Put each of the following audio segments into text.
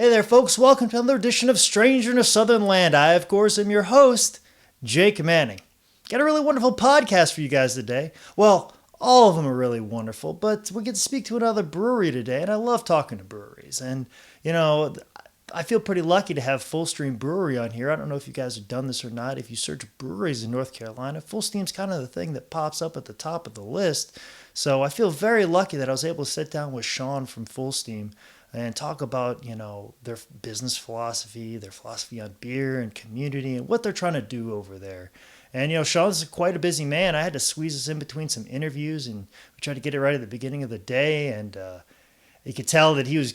Hey there, folks. Welcome to another edition of Stranger in a Southern Land. I, of course, am your host, Jake Manning. Got a really wonderful podcast for you guys today. Well, all of them are really wonderful, but we get to speak to another brewery today, and I love talking to breweries. And, you know, I feel pretty lucky to have Fullsteam Brewery on here. I don't know if you guys have done this or not. If you search breweries in North Carolina, Fullsteam's kind of the thing that pops up at the top of the list. So I feel very lucky that I was able to sit down with Sean from Fullsteam and talk about, you know, their business philosophy, their philosophy on beer and community and what they're trying to do over there. And, you know, Sean's quite a busy man. I had to squeeze us in between some interviews, and we tried to get it right at the beginning of the day. And you could tell that he was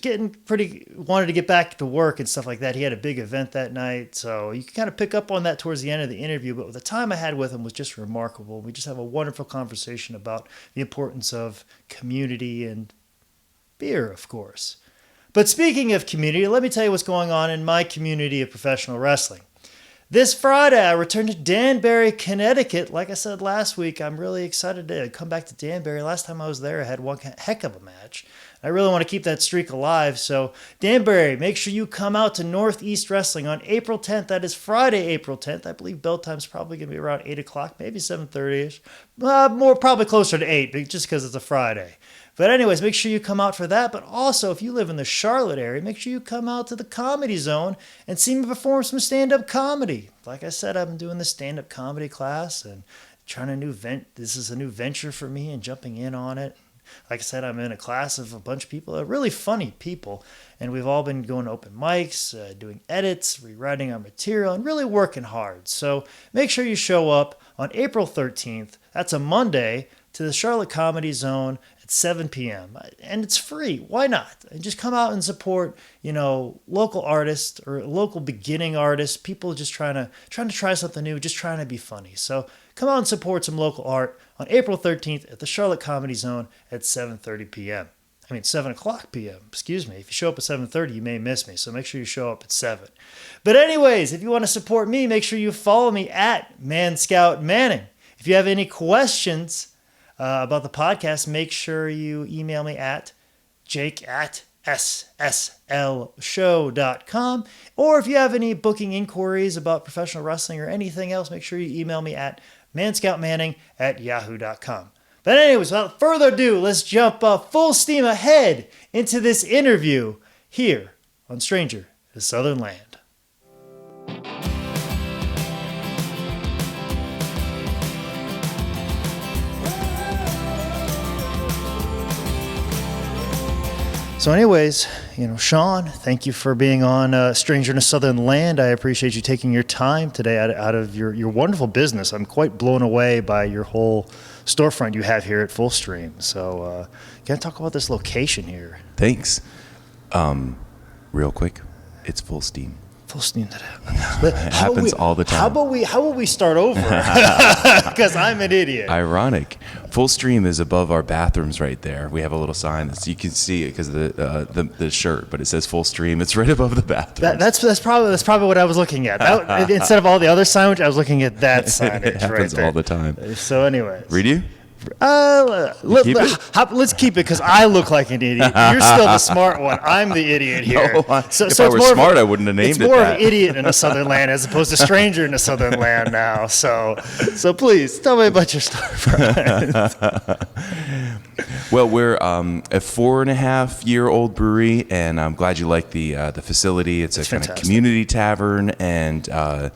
wanted to get back to work and stuff like that. He had a big event that night. So you can kind of pick up on that towards the end of the interview. But the time I had with him was just remarkable. We just have a wonderful conversation about the importance of community and beer, of course. But speaking of community, let me tell you what's going on in my community of professional wrestling. This Friday, I return to Danbury, Connecticut. Like I said last week, I'm really excited to come back to Danbury. Last time I was there, I had one heck of a match. I really want to keep that streak alive. So Danbury, make sure you come out to Northeast Wrestling on April 10th. That is Friday, April 10th. I believe bell time's probably going to be around 8 o'clock, maybe 7:30ish. More probably closer to 8, just because it's a Friday. But anyways, make sure you come out for that. But also, if you live in the Charlotte area, make sure you come out to the Comedy Zone and see me perform some stand-up comedy. Like I said, I've been doing this stand-up comedy class and this is a new venture for me and jumping in on it. Like I said, I'm in a class of a bunch of people, really funny people, and we've all been going to open mics, doing edits, rewriting our material, and really working hard. So make sure you show up on April 13th. That's a Monday, to the Charlotte Comedy Zone at 7 p.m. And it's free. Why not? And just come out and support, you know, local artists or local beginning artists, people just trying to try something new, just trying to be funny. So come out and support some local art on April 13th at the Charlotte Comedy Zone at 7:30 p.m. 7 o'clock p.m. Excuse me. If you show up at 7:30, you may miss me. So make sure you show up at 7. But anyways, if you want to support me, make sure you follow me at Manscout Manning. If you have any questions about the podcast, make sure you email me at jake@sslshow.com. Or if you have any booking inquiries about professional wrestling or anything else, make sure you email me at manscoutmanning@yahoo.com. But anyways, without further ado, let's jump full steam ahead into this interview here on Stranger in Southern Land. So anyways, you know, Sean, thank you for being on Stranger in a Southern Land. I appreciate you taking your time today out of your wonderful business. I'm quite blown away by your whole storefront you have here at Fullstream. So can I talk about this location here? Thanks. Real quick, it's full steam. Full steam. It happens all the time. How about we start over? Because I'm an idiot. Ironic. Fullstream is above our bathrooms right there. We have a little sign that you can see it because of the shirt, but it says Fullstream. It's right above the bathroom. That's probably what I was looking at. Instead of all the other signage, I was looking at that signage. It happens right there all the time. So, anyways, read you. Let's keep it because I look like an idiot. You're still the smart one. I'm the idiot here. No, if I were smart, I wouldn't have named it that. It's more of an idiot in a southern land as opposed to stranger in a southern land now. So please tell me about your storefront. Well, we're a 4.5-year-old brewery, and I'm glad you like the facility. It's a kind of community tavern and a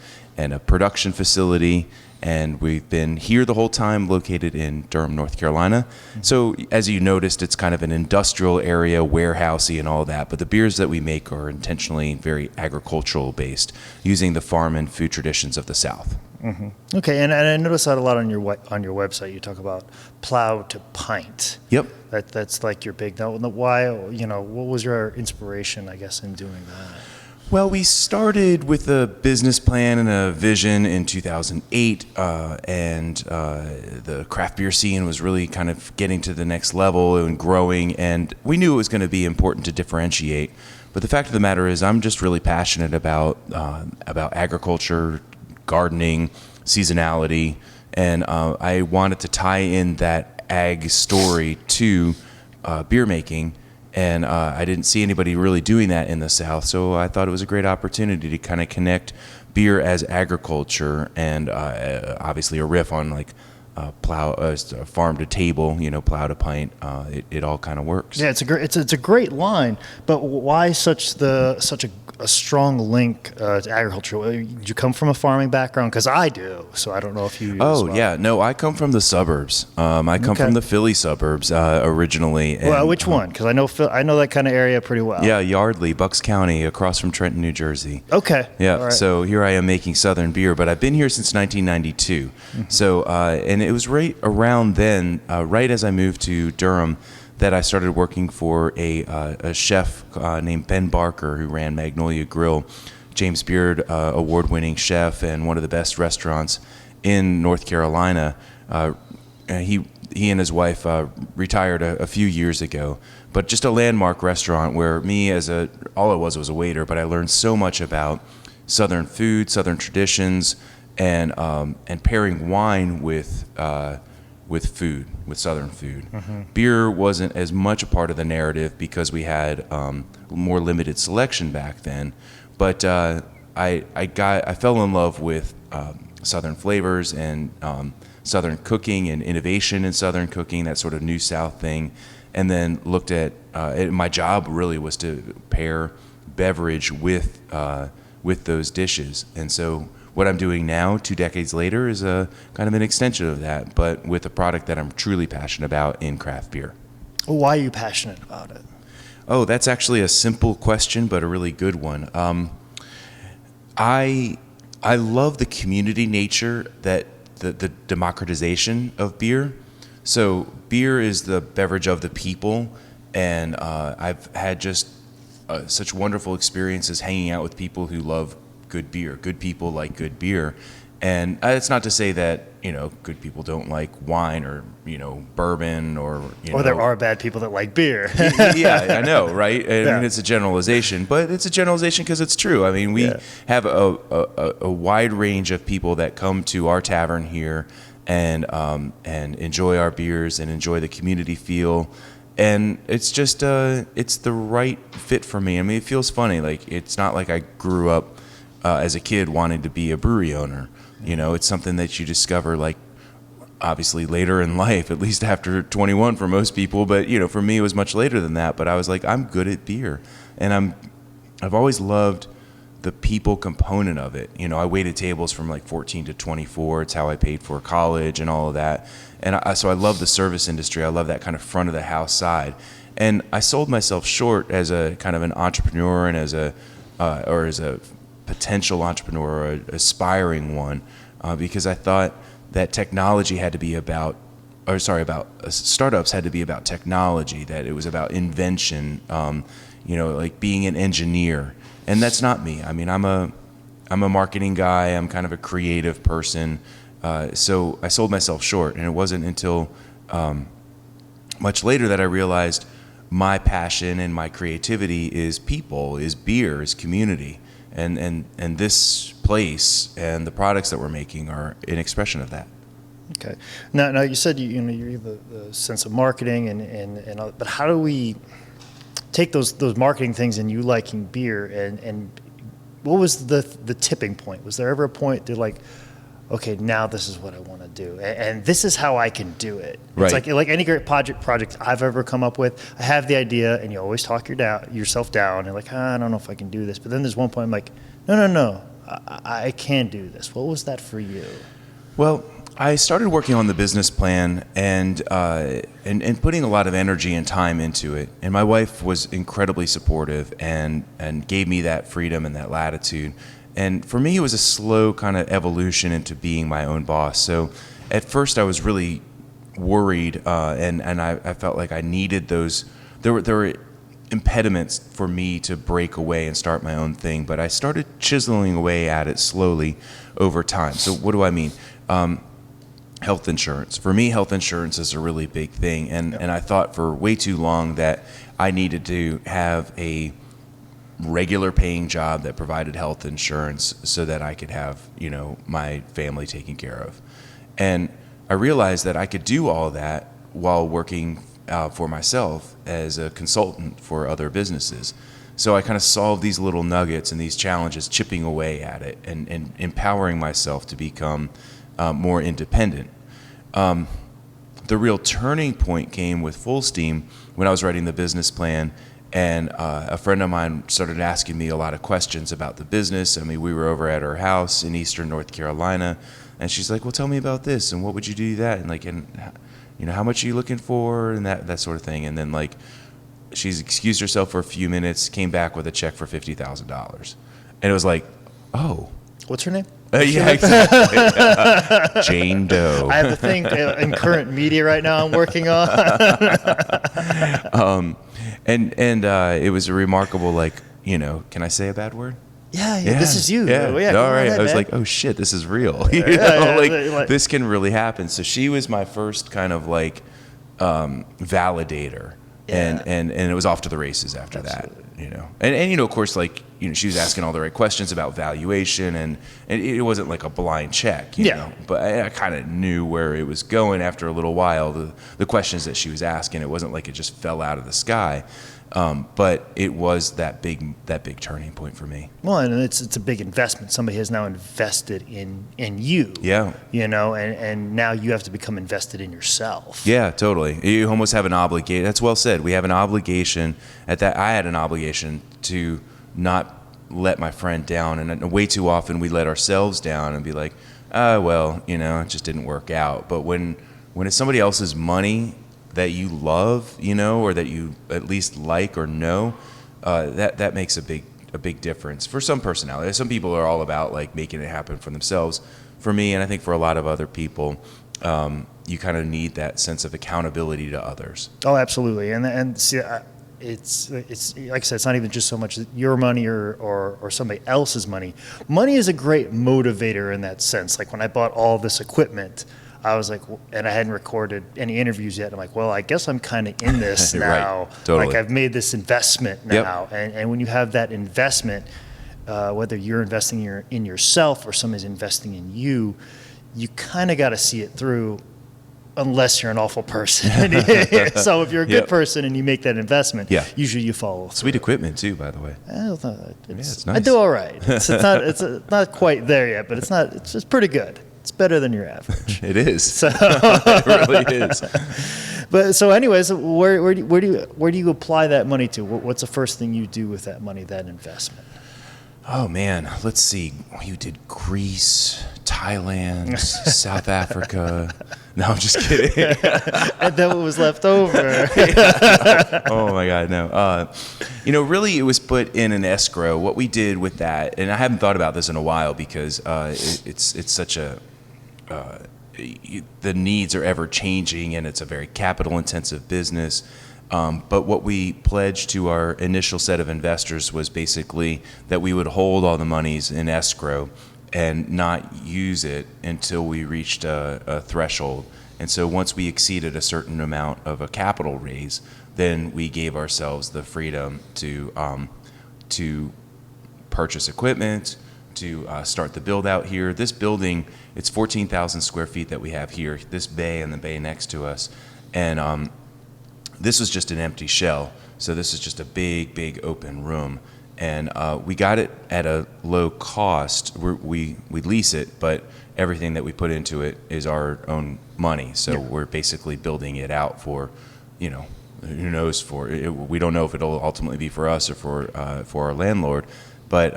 production facility. And we've been here the whole time, located in Durham, North Carolina. Mm-hmm. So as you noticed, it's kind of an industrial area, warehousey and all that. But the beers that we make are intentionally very agricultural based, using the farm and food traditions of the South. Mm-hmm. Okay, and I noticed that a lot on your website. You talk about plow to pint. Yep. That's like your big. Why? You know, what was your inspiration, I guess, in doing that? Well, we started with a business plan and a vision in 2008, and the craft beer scene was really kind of getting to the next level and growing, and we knew it was going to be important to differentiate. But the fact of the matter is, I'm just really passionate about agriculture, gardening, seasonality, and I wanted to tie in that ag story to beer making. And I didn't see anybody really doing that in the South, so I thought it was a great opportunity to kind of connect beer as agriculture and obviously a riff on like farm to table, plow to pint. It all kind of works. Yeah, it's a great line, but why such a strong link to agriculture? Did you come from a farming background? Because I do, so I don't know if you. Oh, as well. yeah, no, I come from the suburbs. I come from the Philly suburbs originally. And, well, which one? Because I know that kind of area pretty well. Yeah, Yardley, Bucks County, across from Trenton, New Jersey. Okay. Yeah, all right. So here I am making Southern beer, but I've been here since 1992. Mm-hmm. So, and it was right around then, right as I moved to Durham, that I started working for a chef named Ben Barker, who ran Magnolia Grill, James Beard award-winning chef and one of the best restaurants in North Carolina. He and his wife retired a few years ago, but just a landmark restaurant where me all I was a waiter, but I learned so much about Southern food, Southern traditions, and pairing wine with food, with Southern food. Mm-hmm. Beer wasn't as much a part of the narrative because we had more limited selection back then. But I fell in love with Southern flavors and Southern cooking and innovation in Southern cooking, that sort of New South thing. And then looked at my job really was to pair beverage with those dishes. And so what I'm doing now, 2 decades later, is a kind of an extension of that, but with a product that I'm truly passionate about in craft beer. Well, why are you passionate about it? Oh, that's actually a simple question, but a really good one. I love the community nature, that the democratization of beer. So beer is the beverage of the people, and I've had just such wonderful experiences hanging out with people who love good beer. Good people like good beer. And it's not to say that, good people don't like wine or, bourbon or, Or there are bad people that like beer. Yeah, I know, right? I mean, it's a generalization, but it's a generalization because it's true. I mean, we have a wide range of people that come to our tavern here and enjoy our beers and enjoy the community feel. And it's just, it's the right fit for me. I mean, it feels funny. Like, it's not like I grew up as a kid wanting to be a brewery owner. It's something that you discover, like, obviously later in life, at least after 21 for most people. But, for me, it was much later than that. But I was like, I'm good at beer. And I've always loved the people component of it. I waited tables from like 14 to 24. It's how I paid for college and all of that. And so I love the service industry. I love that kind of front of the house side. And I sold myself short as a kind of an entrepreneur and as a potential entrepreneur or aspiring one, because I thought that technology had to be startups had to be about technology, that it was about invention, like being an engineer. And that's not me. I mean, I'm a marketing guy. I'm kind of a creative person. So I sold myself short, and it wasn't until much later that I realized my passion and my creativity is people, is beer, is community. And this place and the products that we're making are an expression of that. Okay. Now you said you have the sense of marketing and but how do we take those marketing things and you liking beer and what was the tipping point? Was there ever a point that like, okay, now this is what I want to do, and this is how I can do it? It's right. like any great project I've ever come up with. I have the idea, and you always talk yourself down, and like, I don't know if I can do this. But then there's one point I'm like, no, I can do this. What was that for you? Well, I started working on the business plan and putting a lot of energy and time into it. And my wife was incredibly supportive and gave me that freedom and that latitude. And for me, it was a slow kind of evolution into being my own boss. So at first I was really worried and I felt like I needed those. There were impediments for me to break away and start my own thing, but I started chiseling away at it slowly over time. So what do I mean? Health insurance. For me, health insurance is a really big thing. And I thought for way too long that I needed to have a regular paying job that provided health insurance so that I could have, my family taken care of. And I realized that I could do all of that while working for myself as a consultant for other businesses. So I kind of solved these little nuggets and these challenges, chipping away at it and empowering myself to become more independent. The real turning point came with Fullsteam when I was writing the business plan, and a friend of mine started asking me a lot of questions about the business. I mean, we were over at her house in Eastern North Carolina, and she's like, well, tell me about this, and what would you do that? And like, and you know, how much are you looking for, and that sort of thing. And then like, she's excused herself for a few minutes, came back with a check for $50,000. And it was like, oh. What's her name? Yeah, exactly. Jane Doe. I have a thing in current media right now I'm working on. And it was a remarkable, like, you know, can I say a bad word? Yeah, this is you. Yeah, all right. Ahead, I was man. like, oh shit, this is real. You know, like this can really happen. So she was my first kind of like validator. Yeah. And it was off to the races after that, you know. And you know, of course, like, you know, she was asking all the right questions about valuation, and it wasn't like a blind check, you know. But I kind of knew where it was going after a little while. The questions that she was asking, it wasn't like it just fell out of the sky. But it was that big turning point for me. Well, and it's a big investment. Somebody has now invested in you. Yeah. You know, and now you have to become invested in yourself. Yeah, totally. You almost have an obligation. That's well said. We have an obligation I had an obligation to not let my friend down. And way too often we let ourselves down and be like, well, you know, it just didn't work out. But when it's somebody else's money that you love, you know, or that you at least like or know, that makes a big difference for some personalities. Some people are all about like making it happen for themselves. For me, and I think for a lot of other people, you kind of need that sense of accountability to others. Oh, absolutely. And see, it's like I said, it's not even just so much your money or somebody else's money. Money is a great motivator in that sense. Like when I bought all this equipment, I was like, and I hadn't recorded any interviews yet. I'm like, well, I guess I'm kind of in this now. Right, totally. Like I've made this investment now. Yep. And when you have that investment, whether you're investing in yourself or somebody's investing in you, you kind of got to see it through, unless you're an awful person. So if you're a good person and you make that investment, usually you follow through. Sweet equipment too, by the way. It's nice. I do all right. It's not quite there yet, but it's pretty good. It's better than your average. It is. So it really is. But so, anyways, where do you apply that money to? What's the first thing you do with that money, that investment? Oh man, let's see. You did Greece, Thailand, South Africa. No, I'm just kidding. And then what was left over? Oh my God, no. You know, really, it was put in an escrow. What we did with that, and I haven't thought about this in a while because it's such a the needs are ever changing, and it's a very capital intensive business. But what we pledged to our initial set of investors was basically that we would hold all the monies in escrow and not use it until we reached a threshold. And so once we exceeded a certain amount of a capital raise, then we gave ourselves the freedom to purchase equipment, to start the build out here. This building, it's 14,000 square feet that we have here, this bay and the bay next to us. And this was just an empty shell. So this is just a big open room. And we got it at a low cost. We lease it, but everything that we put into it is our own money. So we're basically building it out for, you know, who knows for it. We don't know if it'll ultimately be for us or for our landlord. But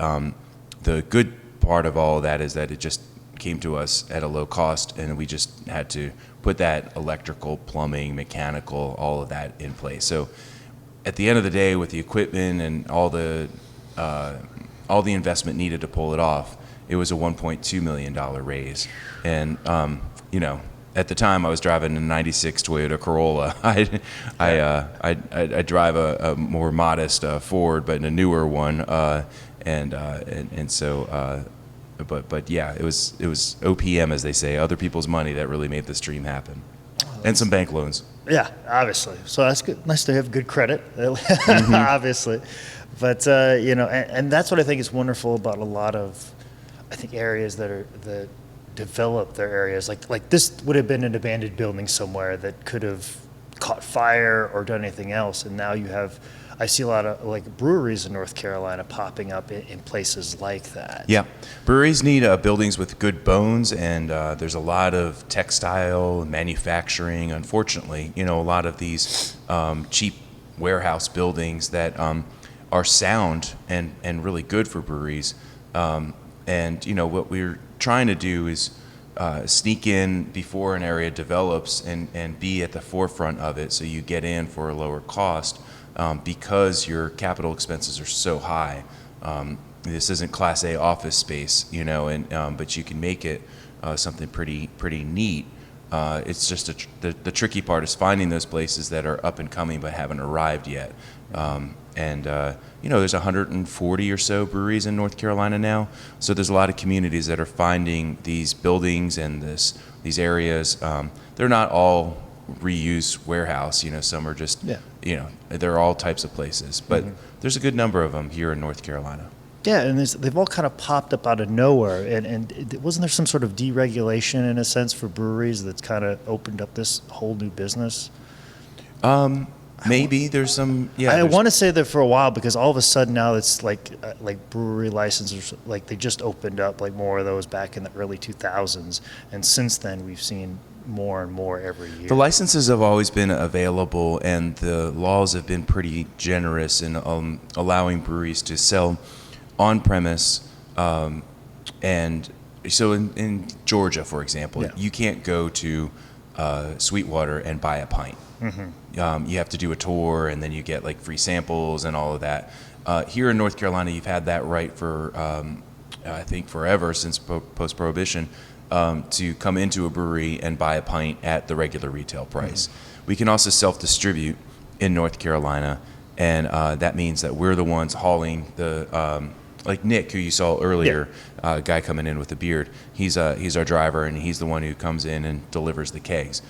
the good part of all of that is that it just came to us at a low cost, and we just had to put that electrical, plumbing, mechanical, all of that in place. So at the end of the day, with the equipment and all the investment needed to pull it off, it was a $1.2 million raise. And you know, at the time I was driving a '96 Toyota Corolla. I drive a more modest Ford, but in a newer one. And so but yeah, it was OPM, as they say, other people's money, that really made this dream happen, and some bank loans. Yeah, obviously. So that's good. Nice to have good credit, obviously. But you know, and that's what I think is wonderful about a lot of, I think, areas that develop their areas. Like this would have been an abandoned building somewhere that could have caught fire or done anything else. And now I see a lot of like breweries in North Carolina popping up in places like that. Yeah, breweries need buildings with good bones, and there's a lot of textile manufacturing. Unfortunately, a lot of these cheap warehouse buildings that are sound and really good for breweries. And what we're trying to do is sneak in before an area develops and be at the forefront of it, so you get in for a lower cost. Because your capital expenses are so high. This isn't Class A office space, but you can make it something pretty neat. It's just the tricky part is finding those places that are up and coming but haven't arrived yet. There's 140 or so breweries in North Carolina now, so there's a lot of communities that are finding these buildings and these areas. They're not all reuse warehouse, some are just, they're all types of places, but there's a good number of them here in North Carolina. Yeah, and they've all kind of popped up out of nowhere, and wasn't there some sort of deregulation in a sense for breweries that's kind of opened up this whole new business? Maybe there's some. Yeah, I want to say that for a while, because all of a sudden now it's like brewery licenses, like they just opened up like more of those back in the early 2000s, and since then we've seen more and more every year. The licenses have always been available, and the laws have been pretty generous in allowing breweries to sell on premise. And so in Georgia, for example, you can't go to Sweetwater and buy a pint. You have to do a tour, and then you get like free samples and all of that. Here in North Carolina, you've had that right for I think forever, since post-prohibition. To come into a brewery and buy a pint at the regular retail price. We can also self-distribute in North Carolina, and that means that we're the ones hauling the, like Nick, who you saw earlier, guy coming in with a beard. He's our driver, and he's the one who comes in and delivers the kegs.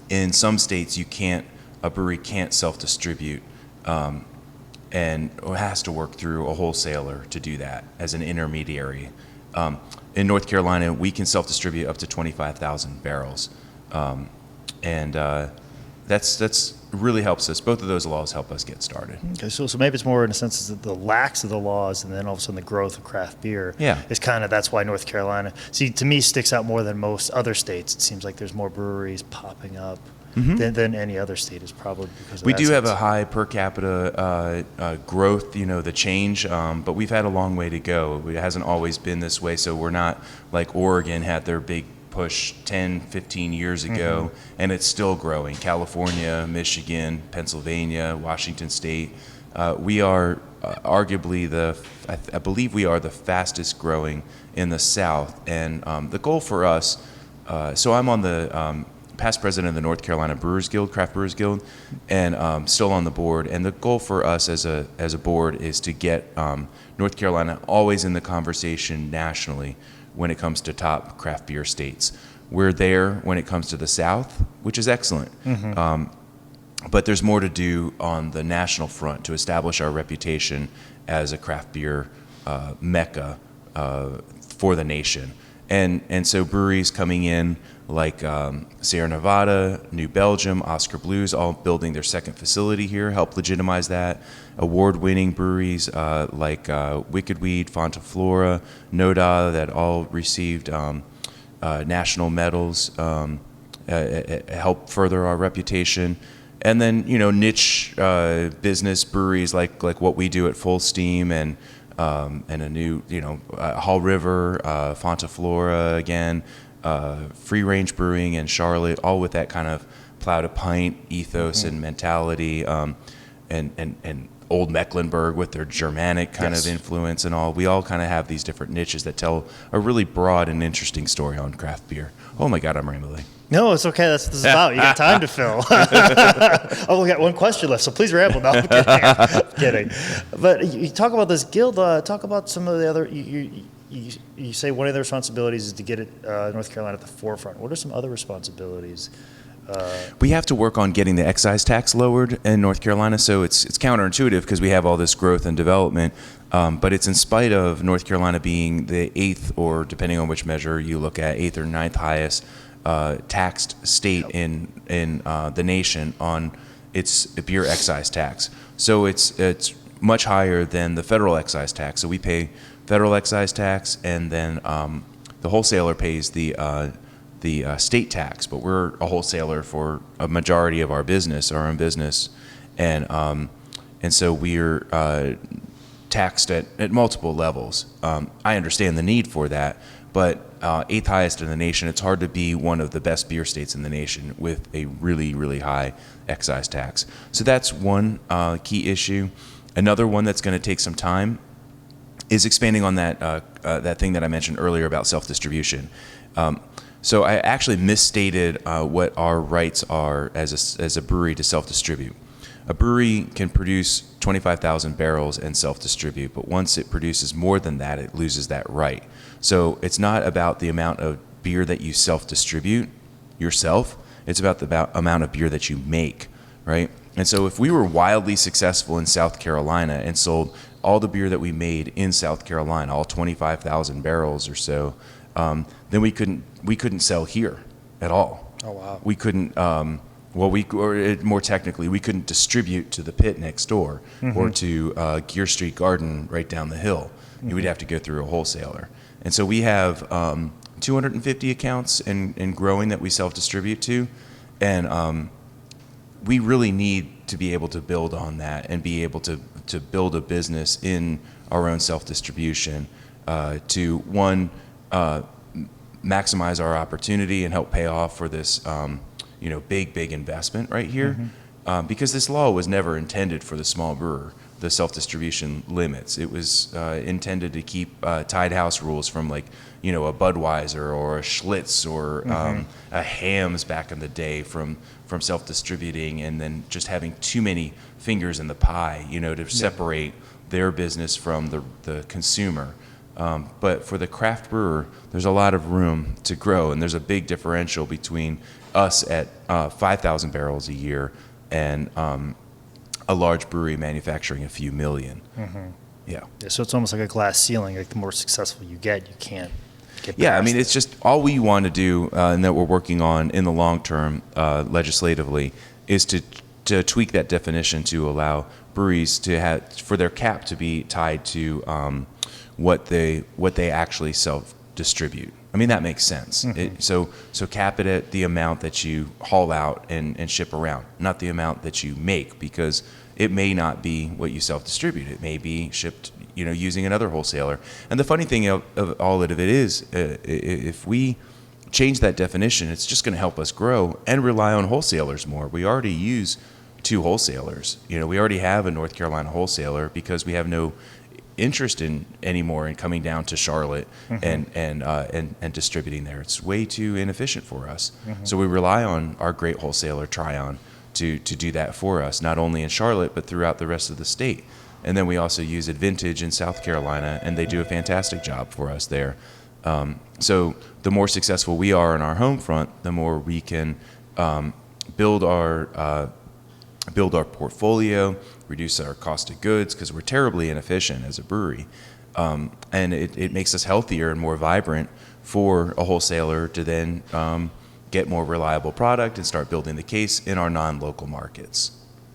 In some states, a brewery can't self-distribute, and has to work through a wholesaler to do that as an intermediary. In North Carolina, we can self-distribute up to 25,000 barrels, and that's really helps us. Both of those laws help us get started. Okay, so maybe it's more in a sense that the lax of the laws, and then all of a sudden the growth of craft beer. Is kind of, that's why North Carolina, to me, sticks out more than most other states. It seems like there's more breweries popping up than any other state, is probably because of we that do sense. have a high per capita growth, the change, but we've had a long way to go. It hasn't always been this way, so we're not like Oregon had their big push 10, 15 years ago, and it's still growing. California, Michigan, Pennsylvania, Washington State. We are arguably I believe we are the fastest growing in the South, and the goal for us, so I'm on the past president of the North Carolina Brewers Guild, Craft Brewers Guild, and still on the board. And the goal for us as a board is to get North Carolina always in the conversation nationally when it comes to top craft beer states. We're there when it comes to the South, which is excellent. But there's more to do on the national front to establish our reputation as a craft beer mecca for the nation. And so breweries coming in like Sierra Nevada, New Belgium, Oscar Blues, all building their second facility here, help legitimize that. Award-winning breweries like Wicked Weed, Fonta Flora, Noda, that all received national medals, help further our reputation. And then, niche business breweries like what we do at Fullsteam and a new, Hall River, Fonta Flora again, Free Range Brewing in Charlotte, all with that kind of plow to pint ethos and mentality, and Old Mecklenburg with their Germanic kind of influence and all. We all kind of have these different niches that tell a really broad and interesting story on craft beer. Oh my God, I'm rambling. No, it's okay. That's what this is about. You got time to fill. Oh, we got one question left, so please ramble. No, I'm kidding. I'm kidding. But you talk about this guild. Talk about some of the other. You say one of the responsibilities is to get North Carolina at the forefront. What are some other responsibilities? We have to work on getting the excise tax lowered in North Carolina. So it's counterintuitive because we have all this growth and development, but it's in spite of North Carolina being the 8th, or depending on which measure you look at, 8th or 9th highest taxed state in the nation on its beer excise tax. So it's much higher than the federal excise tax. So we pay federal excise tax, and then the wholesaler pays the state tax. But we're a wholesaler for a majority of our business, our own business, and so we're taxed at multiple levels. I understand the need for that, but eighth highest in the nation, it's hard to be one of the best beer states in the nation with a really, really high excise tax. So that's one key issue. Another one that's going to take some time is expanding on that thing that I mentioned earlier about self-distribution. So I actually misstated what our rights are as a brewery to self-distribute. A brewery can produce 25,000 barrels and self-distribute, but once it produces more than that, it loses that right. So it's not about the amount of beer that you self-distribute yourself, it's about the amount of beer that you make, right? And so if we were wildly successful in South Carolina and sold all the beer that we made in South Carolina, all 25,000 barrels or so, then we couldn't sell here at all. Oh, wow. We couldn't, more technically, we couldn't distribute to the pit next door or to Gear Street Garden right down the hill. You would have to go through a wholesaler. And so we have 250 accounts and growing that we self-distribute to. And we really need to be able to build on that and be able to build a business in our own self-distribution to, one, maximize our opportunity and help pay off for this big investment right here, because this law was never intended for the small brewer, the self-distribution limits. It was intended to keep tied house rules from a Budweiser or a Schlitz or a Hamm's back in the day from self-distributing, and then just having too many fingers in the pie, to separate their business from the consumer. But for the craft brewer, there's a lot of room to grow, and there's a big differential between us at 5,000 barrels a year and a large brewery manufacturing a few million. Yeah. So it's almost like a glass ceiling. Like the more successful you get, you can't get Yeah, I past mean, it. it's just all we want to do, and that we're working on in the long term legislatively, is to tweak that definition to allow breweries to have, for their cap to be tied to what they actually self-distribute. I mean, that makes sense. So cap it at the amount that you haul out and ship around, not the amount that you make, because it may not be what you self-distribute. It may be shipped, using another wholesaler. And the funny thing of all of it is, if we change that definition, it's just going to help us grow and rely on wholesalers more. We already use 2 wholesalers. We already have a North Carolina wholesaler because we have no interest in anymore in coming down to Charlotte and distributing there. It's way too inefficient for us. So we rely on our great wholesaler Tryon to do that for us, not only in Charlotte but throughout the rest of the state. And then we also use Advantage in South Carolina, and they do a fantastic job for us there. So the more successful we are on our home front, the more we can build our portfolio, reduce our cost of goods, because we're terribly inefficient as a brewery. And it makes us healthier and more vibrant for a wholesaler to then get more reliable product and start building the case in our non-local markets.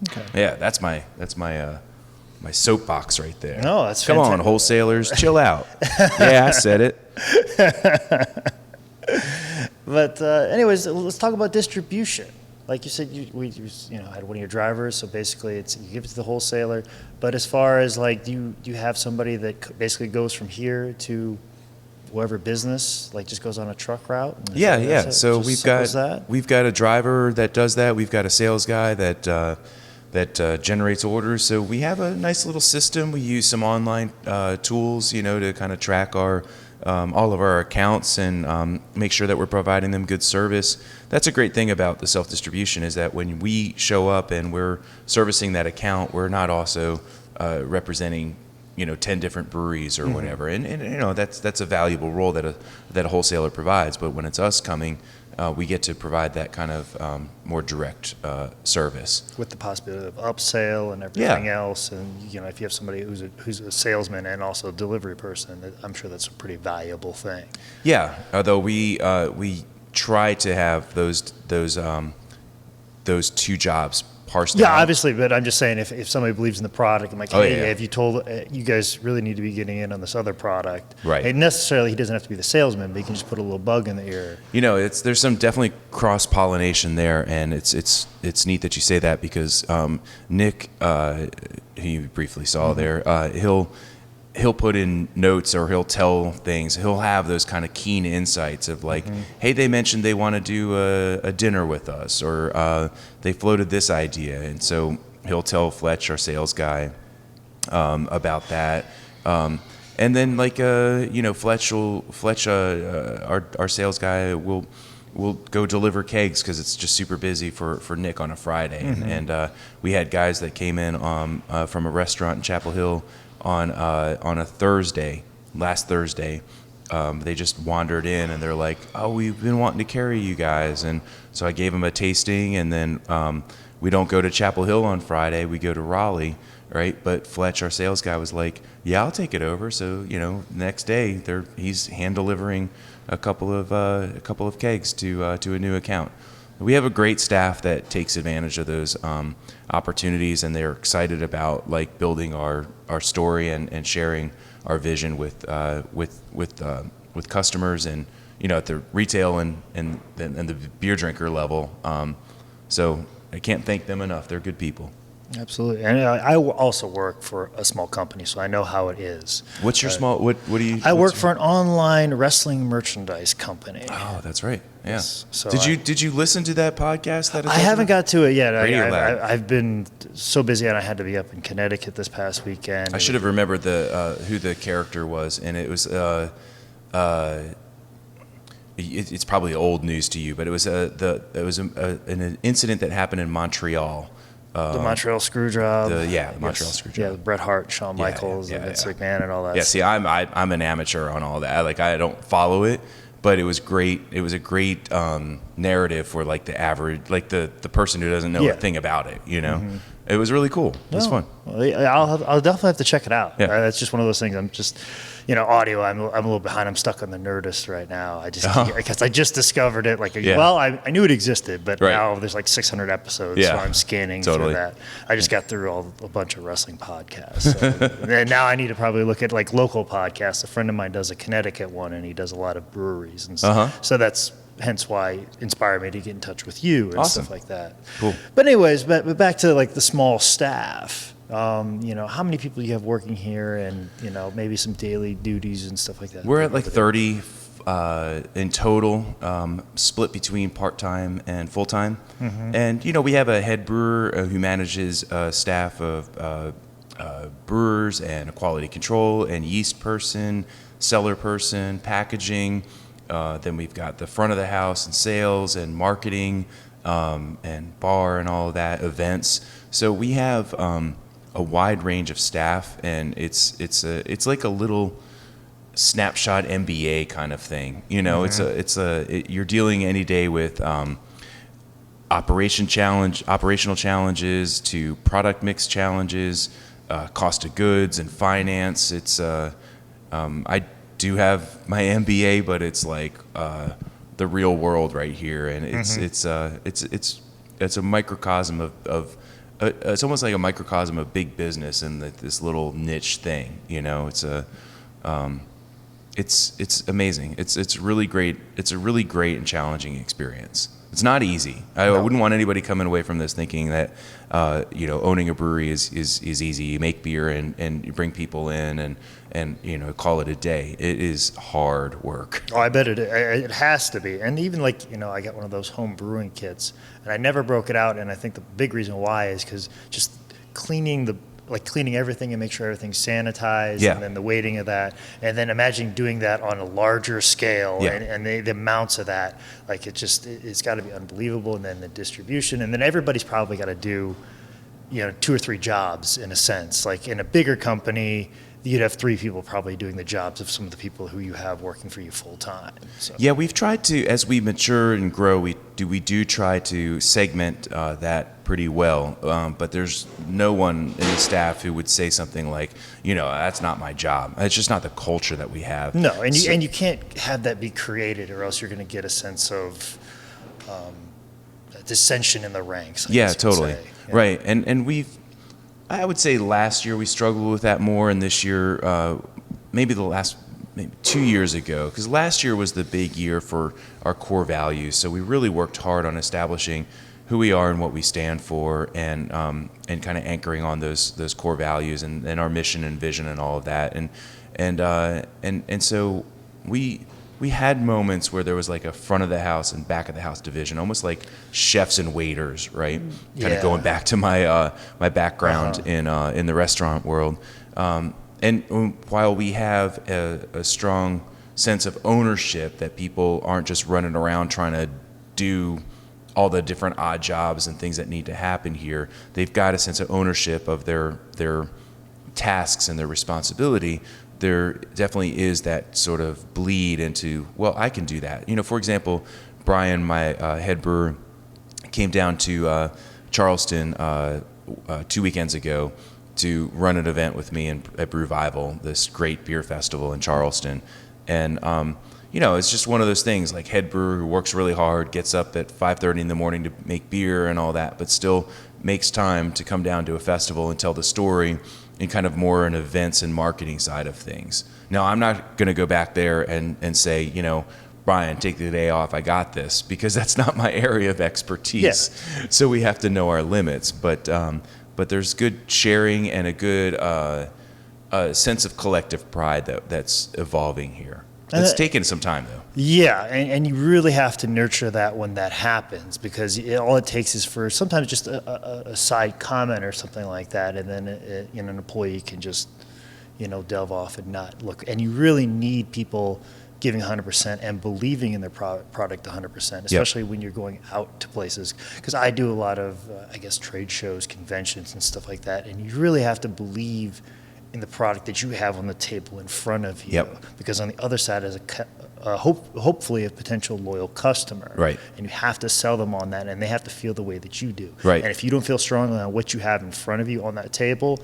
Okay. Yeah, that's my soapbox right there. No, that's Come fantastic. on, wholesalers, chill out. Yeah, I said it. But anyways, let's talk about distribution. Like you said, you had one of your drivers, so basically you give it to the wholesaler. But as far as do you have somebody that basically goes from here to whatever business, just goes on a truck route? Yeah. So we've got a driver that does that. We've got a sales guy that generates orders. So we have a nice little system. We use some online tools, to kind of track all of our accounts and make sure that we're providing them good service. That's a great thing about the self-distribution, is that when we show up and we're servicing that account, we're not also representing 10 different breweries or whatever. And that's a valuable role that a wholesaler provides. But when it's us coming, we get to provide that kind of more direct service. With the possibility of upsell and everything else. And, if you have somebody who's a salesman and also a delivery person, I'm sure that's a pretty valuable thing. Yeah, although we try to have those two jobs parsed Yeah, out. obviously, but I'm just saying if somebody believes in the product, I'm like, Oh, hey, yeah. have you told you guys really need to be getting in on this other product? Right. And necessarily, he doesn't have to be the salesman, but he can just put a little bug in the ear. There's some definitely cross pollination there, and it's neat that you say that because Nick, who you briefly saw there, he'll put in notes or he'll tell things. He'll have those kind of keen insights of like, hey, they mentioned they want to do a dinner with us, or they floated this idea, and so he'll tell Fletch, our sales guy, about that. And then Fletch, our sales guy will go deliver kegs because it's just super busy for Nick on a Friday. And we had guys that came in from a restaurant in Chapel Hill on a Thursday, last Thursday. They just wandered in and they're like, oh, we've been wanting to carry you guys. And so I gave them a tasting, and then we don't go to Chapel Hill on Friday, we go to Raleigh, right? But Fletch, our sales guy, was like, yeah, I'll take it over. So, next day he's hand delivering a couple of kegs to a new account. We have a great staff that takes advantage of those opportunities, and they're excited about like building our story and sharing our vision with customers and at the retail and the beer drinker level. So I can't thank them enough. They're good people. Absolutely. And I also work for a small company, so I know how it is. What's your small? What do you? I work for an online wrestling merchandise company. Oh, that's right. Yeah. Yes. So did you listen to that podcast? I haven't got to it yet. I've been so busy, and I had to be up in Connecticut this past weekend. I should have remembered who the character was, and it was it's probably old news to you, but it was an incident that happened in Montreal. The Montreal Screwjob. The Montreal Screwjob. Yeah, Bret Hart, Shawn Michaels, and Vince McMahon, and all that. Yeah, see, I'm an amateur on all that. Like, I don't follow it, but it was great. It was a great narrative for like the average, like the person who doesn't know a thing about it. It was really cool. It was fun. Well, I'll definitely have to check it out. Yeah. That's just one of those things. I'm just, audio. I'm a little behind. I'm stuck on the Nerdist right now. Because I just discovered it. I knew it existed, but now there's like 600 episodes, so I'm scanning through that. I just got through a bunch of wrestling podcasts, and now I need to probably look at like local podcasts. A friend of mine does a Connecticut one, and he does a lot of breweries and stuff. So that's hence why it inspired me to get in touch with you and stuff like that. Cool. But anyways, but back to like the small staff. How many people you have working here, and maybe some daily duties and stuff like that? We're at like 30 in total, split between part-time and full-time. And we have a head brewer who manages a staff of brewers and a quality control and yeast person, cellar person, packaging. Then we've got the front of the house and sales and marketing and bar and all of that, events. So we have a wide range of staff, and it's like a little snapshot MBA kind of thing. You're dealing any day with operational challenges to product mix challenges, cost of goods and finance. I do have my MBA, but it's like the real world right here, and it's a microcosm of it's almost like a microcosm of big business and this little niche thing. It's amazing. It's really great. It's a really great and challenging experience. It's not easy. I wouldn't want anybody coming away from this thinking that owning a brewery is easy. You make beer and you bring people in and call it a day. It is hard work. Oh, I bet it has to be. And even I got one of those home brewing kits, and I never broke it out. And I think the big reason why is because just cleaning everything and make sure everything's sanitized, and then the weighting of that, and then imagine doing that on a larger scale, and the amounts of that, like it's got to be unbelievable. And then the distribution, and then everybody's probably got to do 2 or 3 jobs in a sense. Like in a bigger company, you'd have 3 people probably doing the jobs of some of the people who you have working for you full time. So. Yeah, we've tried to, as we mature and grow, we do try to segment that pretty well. But there's no one in the staff who would say something like, that's not my job. It's just not the culture that we have. No, and you can't have that be created, or else you're going to get a sense of dissension in the ranks. Yeah, totally. Yeah. Right, and I would say last year we struggled with that more, and this year, maybe 2 years ago, because last year was the big year for our core values. So we really worked hard on establishing who we are and what we stand for, and kind of anchoring on those core values and our mission and vision and all of that. And so we had moments where there was like a front of the house and back of the house division, almost like chefs and waiters, right? Kind of going back to my my background in the restaurant world. And while we have a strong sense of ownership, that people aren't just running around trying to do all the different odd jobs and things that need to happen here, they've got a sense of ownership of their tasks and their responsibility. There definitely is that sort of bleed into, well, I can do that. For example, Brian, my head brewer, came down to Charleston 2 weekends ago to run an event with me at Brewvival, this great beer festival in Charleston. And, it's just one of those things, like head brewer who works really hard, gets up at 5:30 in the morning to make beer and all that, but still makes time to come down to a festival and tell the story in kind of more an events and marketing side of things. Now, I'm not going to go back there and say, Brian, take the day off, I got this, because that's not my area of expertise. Yeah. So we have to know our limits. But there's good sharing and a good sense of collective pride that's evolving here. It's taken some time, though. Yeah, and you really have to nurture that when that happens, because all it takes is for sometimes just a side comment or something like that, and then an employee can just delve off and not look. And you really need people giving 100% and believing in their product 100%, especially when you're going out to places. Because I do a lot of, trade shows, conventions, and stuff like that, and you really have to believe in the product that you have on the table in front of you. Because on the other side is hopefully a potential loyal customer. Right. And you have to sell them on that, and they have to feel the way that you do. Right. And if you don't feel strongly on what you have in front of you on that table,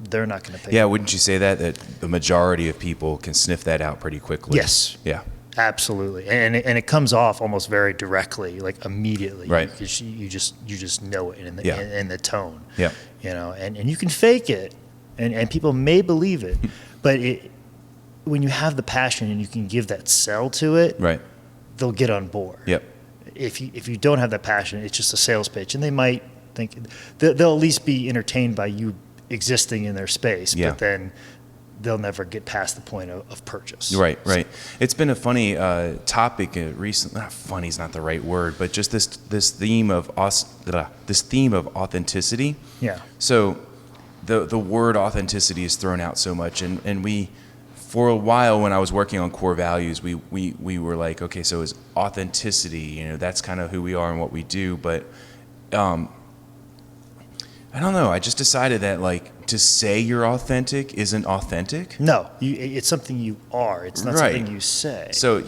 they're not going to pay. Yeah, wouldn't you say that the majority of people can sniff that out pretty quickly? Yes. Yeah. Absolutely. And it comes off almost very directly, like immediately. Right. You just know it in the tone. Yeah. And you can fake it, and people may believe it, but when you have the passion and you can give that sell to it, right, they'll get on board. Yep. If you don't have that passion, it's just a sales pitch, and they might think they'll at least be entertained by you existing in their space, but then they'll never get past the point of purchase. Right. It's been a funny topic recently. Not funny is not the right word, but just this theme of authenticity. Yeah. So the word authenticity is thrown out so much, and we, for a while when I was working on core values, we were like, okay, so is authenticity, that's kind of who we are and what we do, but I don't know. I just decided that to say you're authentic isn't authentic. No, it's something you are. It's not something you say. So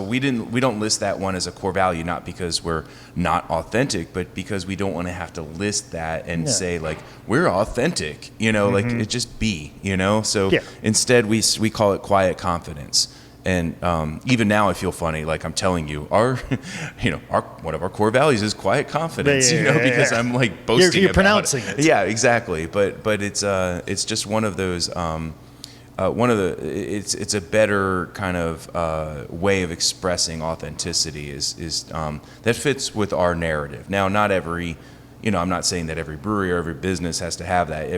we don't list that one as a core value, not because we're not authentic, but because we don't want to have to list that and say we're authentic. It just be. So instead we call it quiet confidence. And even now I feel funny, I'm telling you, our one of our core values is quiet confidence, because I'm boasting you're pronouncing it. Yeah, exactly. But it's just one of those it's a better kind of way of expressing authenticity is that fits with our narrative. Now, not every, I'm not saying that every brewery or every business has to have that.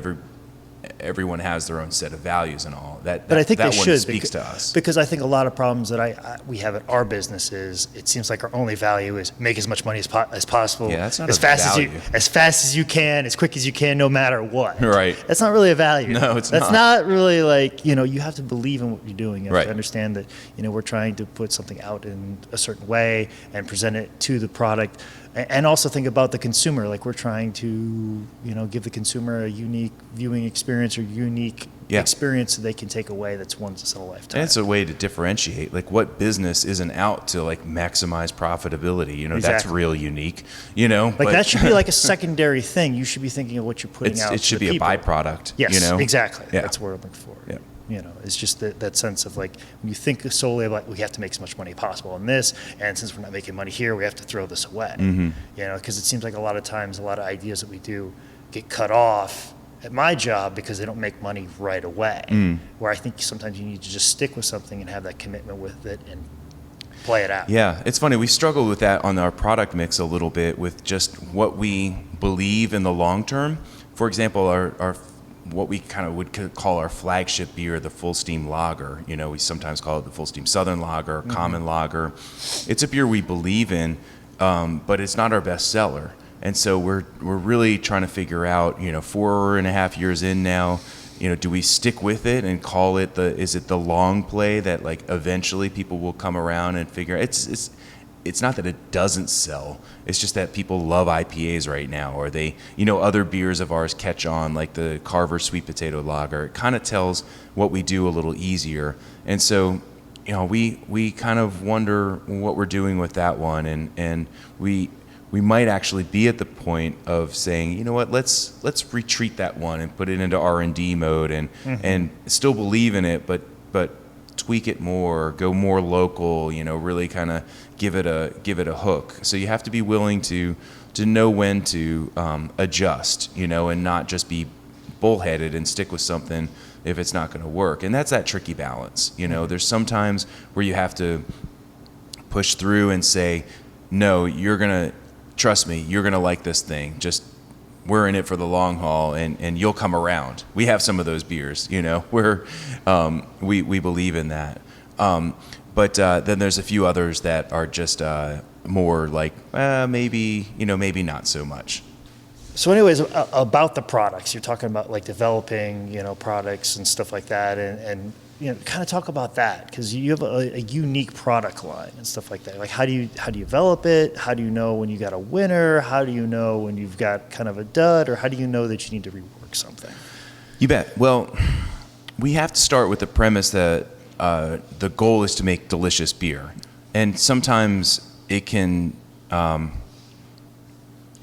Everyone has their own set of values and all that. But I think that they one should speaks to us, because I think a lot of problems that we have at our business is it seems like our only value is make as much money as possible. Yeah, that's not as a fast value. as fast as you can, as quick as you can, no matter what. Right. That's not really a value. No, it's That's not really you have to believe in what you're doing. You have to understand that we're trying to put something out in a certain way and present it to the product. And also think about the consumer. We're trying to, give the consumer a unique viewing experience or unique experience that they can take away that's once in a lifetime. And it's a way to differentiate. Like, what business isn't out to like maximize profitability? You know, that's real unique. You know, like that should be like a secondary thing. You should be thinking of what you're putting out. It should be people. A byproduct. Yes, you know? exactly. Yeah. That's what I'm looking for. Yeah. You know, it's just that sense of like, when you think solely about, we have to make as much money as possible on this, and since we're not making money here, we have to throw this away. Mm-hmm. You know, because it seems like a lot of times, a lot of ideas that we do get cut off at my job because they don't make money right away. Where I think sometimes you need to just stick with something and have that commitment with it and play it out. Yeah, it's funny. We struggled with that on our product mix a little bit with just what we believe in the long term. For example, our what we kind of would call our flagship beer, the Fullsteam Lager. You know, we sometimes call it the Fullsteam Southern Lager, Common Lager. It's a beer we believe in, but it's not our best seller. And so we're really trying to figure out, you know, 4.5 years in now, you know, do we stick with it and call it is it the long play that like eventually people will come around and figure it's not that it doesn't sell. It's just that people love IPAs right now, or they, you know, other beers of ours catch on, like the Carver Sweet Potato Lager. It kind of tells what we do a little easier. And so, you know, we kind of wonder what we're doing with that one, and we might actually be at the point of saying, you know what, let's retreat that one and put it into R&D mode and still believe in it, but tweak it more, go more local, you know, really kind of give it a hook. So you have to be willing to know when to adjust, you know, and not just be bullheaded and stick with something if it's not going to work. And that's that tricky balance. You know, there's some times where you have to push through and say, no, trust me, you're going to like this thing. Just, we're in it for the long haul, and you'll come around. We have some of those beers, you know, where we believe in that. But then there's a few others that are just more like, maybe not so much. So anyways, about the products, you're talking about like developing, you know, products and stuff like that, and you know, kind of talk about that, because you have a unique product line and stuff like that. Like, how do you develop it? How do you know when you got a winner? How do you know when you've got kind of a dud? Or how do you know that you need to rework something? You bet. Well, we have to start with the premise that the goal is to make delicious beer. And sometimes it can, if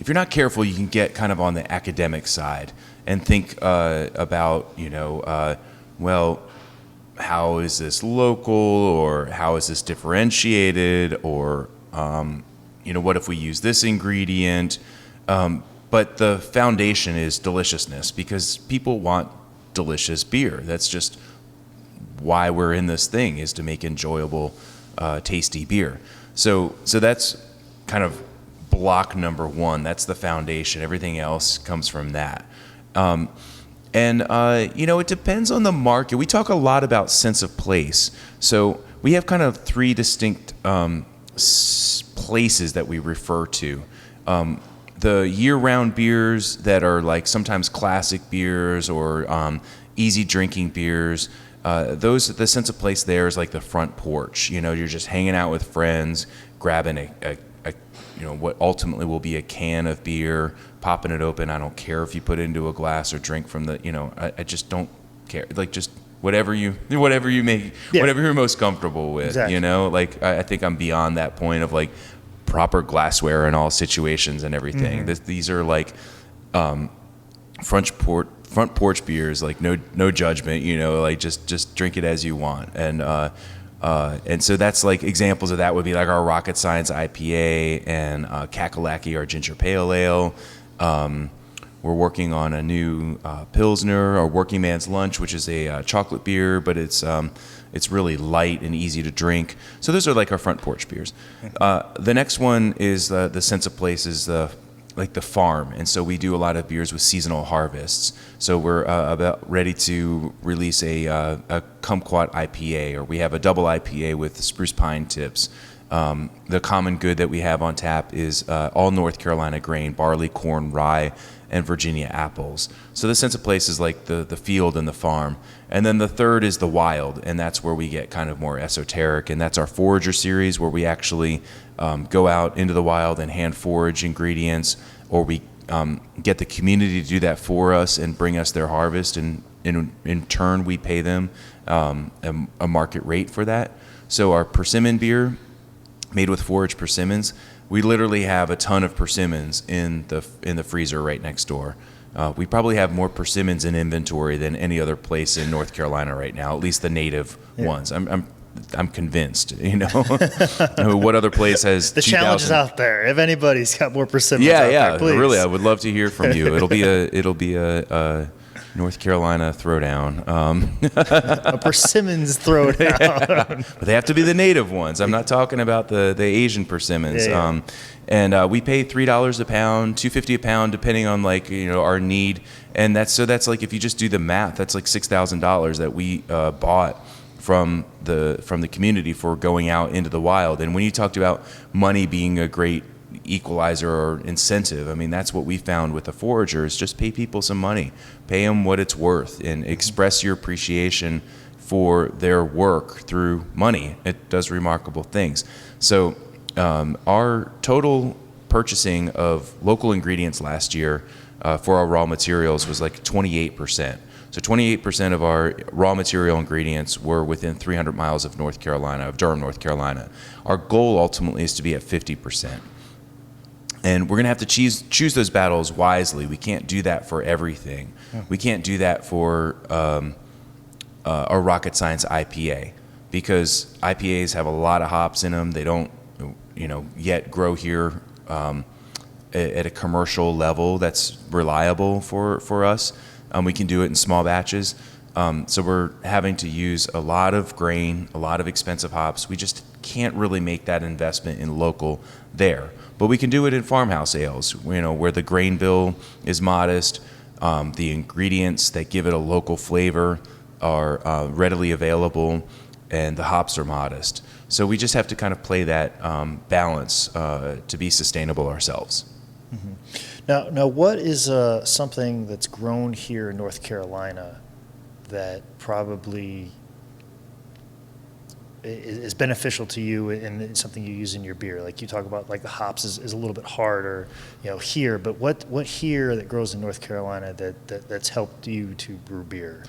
you're not careful, you can get kind of on the academic side and think about, you know, well, how is this local, or how is this differentiated, or you know, what if we use this ingredient? But the foundation is deliciousness, because people want delicious beer. That's just why we're in this thing, is to make enjoyable, tasty beer. So that's kind of block number one. That's the foundation. Everything else comes from that. And, you know, it depends on the market. We talk a lot about sense of place. So we have kind of three distinct places that we refer to. The year-round beers that are like sometimes classic beers or easy drinking beers. The sense of place there is like the front porch. You know, you're just hanging out with friends, grabbing a you know, what ultimately will be a can of beer, popping it open. I don't care if you put it into a glass or drink from the, you know, I just don't care. Like, just whatever you make, whatever you're most comfortable with, exactly. You know, like I think I'm beyond that point of like proper glassware in all situations and everything. These are like front porch beers, like no judgment, you know, like just drink it as you want. And so that's like examples of that would be like our Rocket Science IPA and Kakalaki, our ginger pale ale. We're working on a new Pilsner, our Working Man's Lunch, which is a chocolate beer, but it's really light and easy to drink. So those are like our front porch beers. The next one is the sense of place is like the farm, and so we do a lot of beers with seasonal harvests. So we're about ready to release a kumquat IPA, or we have a double IPA with spruce pine tips. The common good that we have on tap is all North Carolina grain, barley, corn, rye, and Virginia apples. So the sense of place is like the field and the farm. And then the third is the wild, and that's where we get kind of more esoteric, and that's our Forager series, where we actually go out into the wild and hand forage ingredients, or we get the community to do that for us and bring us their harvest, and in turn we pay them a market rate for that. So our persimmon beer, made with foraged persimmons, we literally have a ton of persimmons in the freezer right next door. We probably have more persimmons in inventory than any other place in North Carolina right now, at least the native ones. I'm convinced, what other place has the challenge is out there. If anybody's got more persimmons there, please. Really, I would love to hear from you. It'll be a North Carolina throwdown. A persimmons throwdown. But they have to be the native ones. I'm not talking about the Asian persimmons. And we pay $3 a pound, $2.50 a pound, depending on our need. And that's like, if you just do the math, that's like $6,000 that we bought from the community for going out into the wild. And when you talked about money being a great equalizer or incentive, I mean, that's what we found with the forager, is just pay people some money, pay them what it's worth, and express your appreciation for their work through money. It does remarkable things. So our total purchasing of local ingredients last year for our raw materials was like 28%. So 28% of our raw material ingredients were within 300 miles of Durham, North Carolina. Our goal ultimately is to be at 50%. And we're going to have to choose those battles wisely. We can't do that for everything. We can't do that for a rocket science IPA, because IPAs have a lot of hops in them. They don't, yet grow here at a commercial level that's reliable for us. We can do it in small batches. So we're having to use a lot of grain, a lot of expensive hops. We just can't really make that investment in local there. But we can do it in farmhouse ales, where the grain bill is modest. The ingredients that give it a local flavor are readily available, and the hops are modest. So we just have to kind of play that balance to be sustainable ourselves. Mm-hmm. Now, what is something that's grown here in North Carolina that probably is beneficial to you and something you use in your beer? Like you talk about, like the hops is a little bit harder, here. But what here that grows in North Carolina that's helped you to brew beer?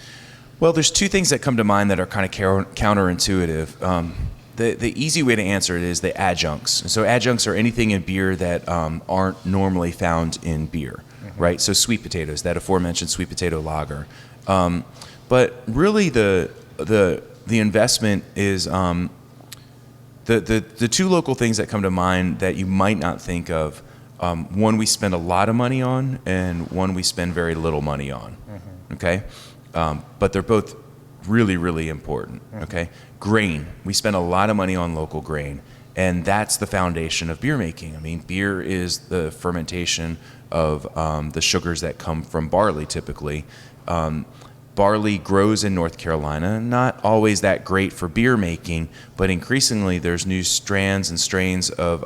Well, there's two things that come to mind that are kind of counterintuitive. The easy way to answer it is the adjuncts. So adjuncts are anything in beer that aren't normally found in beer, right? So sweet potatoes, that aforementioned sweet potato lager. But really the investment is the two local things that come to mind that you might not think of. One we spend a lot of money on, and one we spend very little money on. Okay, but they're both really, really important. Okay, grain. We spend a lot of money on local grain, and that's the foundation of beer making. I mean, beer is the fermentation of the sugars that come from barley, typically. Barley grows in North Carolina, not always that great for beer making, but increasingly there's new strands and strains of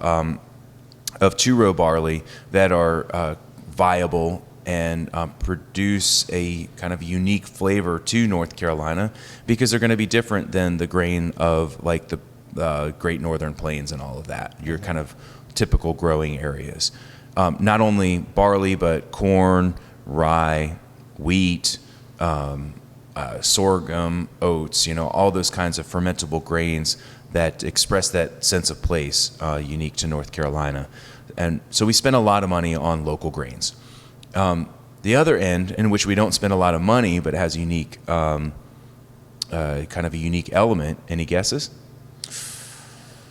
two-row barley that are viable and produce a kind of unique flavor to North Carolina, because they're going to be different than the grain of like the Great Northern Plains and all of that, your kind of typical growing areas. Not only barley, but corn, rye, wheat, sorghum, oats, all those kinds of fermentable grains that express that sense of place unique to North Carolina. And so we spend a lot of money on local grains. The other end, in which we don't spend a lot of money, but has unique, kind of a unique element. Any guesses?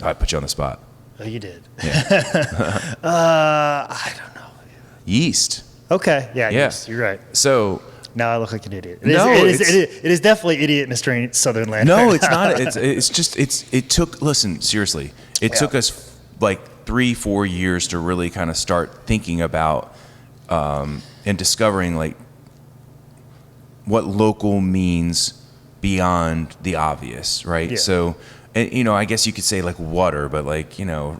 I put you on the spot. Oh, you did. Yeah. I don't know. Yeast. Okay. Yeah. Yeast. You're right. So now I look like an idiot. It is definitely idiot in a strange southern land. No, it's not. It took, listen, seriously, it took us like 3-4 years to really kind of start thinking about and discovering like what local means beyond the obvious, right? Yeah. So, and, I guess you could say like water, but like, and I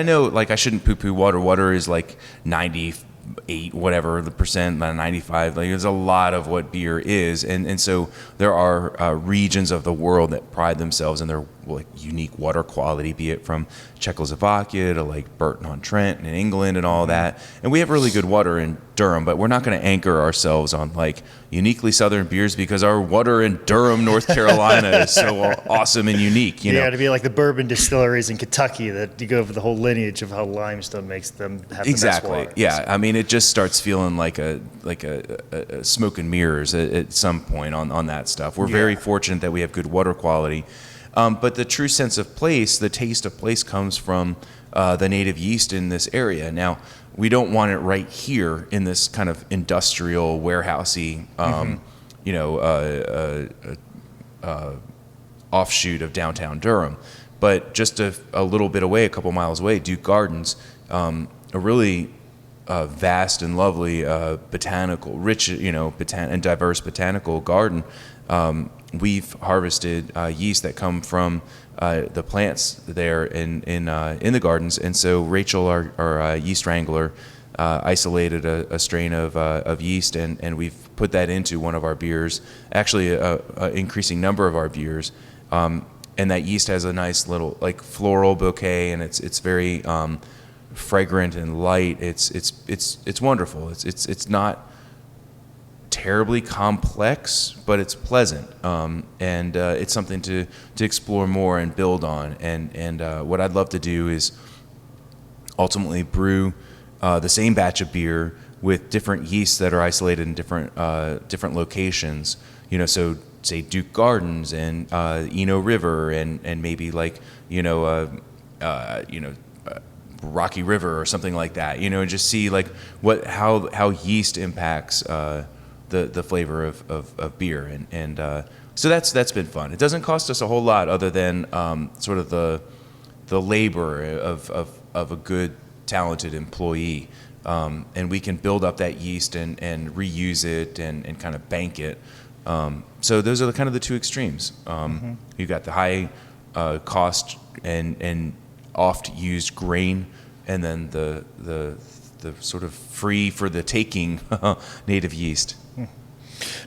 know like I shouldn't poo-poo water. Water is like 98 whatever the percent, 95. Like there's a lot of what beer is, and so there are regions of the world that pride themselves in their like unique water quality, be it from Czechoslovakia to like Burton-on-Trent in England and all that. And we have really good water Durham, but we're not going to anchor ourselves on like uniquely Southern beers because our water in Durham, North Carolina is so awesome and unique. You know, to be like the bourbon distilleries in Kentucky that you go over the whole lineage of how limestone makes them have the best water. Yeah, I mean, it just starts feeling like a smoke and mirrors at some point on that stuff. We're very fortunate that we have good water quality, but the true sense of place, the taste of place, comes from the native yeast in this area. Now, we don't want it right here in this kind of industrial, warehousey, offshoot of downtown Durham. But just a little bit away, a couple miles away, Duke Gardens, a really vast and lovely botanical, rich, and diverse botanical garden. We've harvested yeast that come from the plants there in the gardens, and so Rachel, our yeast wrangler, isolated a strain of yeast, and we've put that into one of our beers. Actually, a increasing number of our beers, and that yeast has a nice little like floral bouquet, and it's very fragrant and light. It's wonderful. It's not terribly complex, but it's pleasant, and it's something to explore more and build on. And what I'd love to do is ultimately brew the same batch of beer with different yeasts that are isolated in different locations. So say Duke Gardens and Eno River and maybe like Rocky River or something like that. And just see like how yeast impacts the flavor of beer, and so that's been fun. It doesn't cost us a whole lot other than sort of the labor of a good, talented employee, and we can build up that yeast and reuse it and kind of bank it. So those are kind of the two extremes. You've got the high cost and oft used grain, and then the sort of free for the taking native yeast.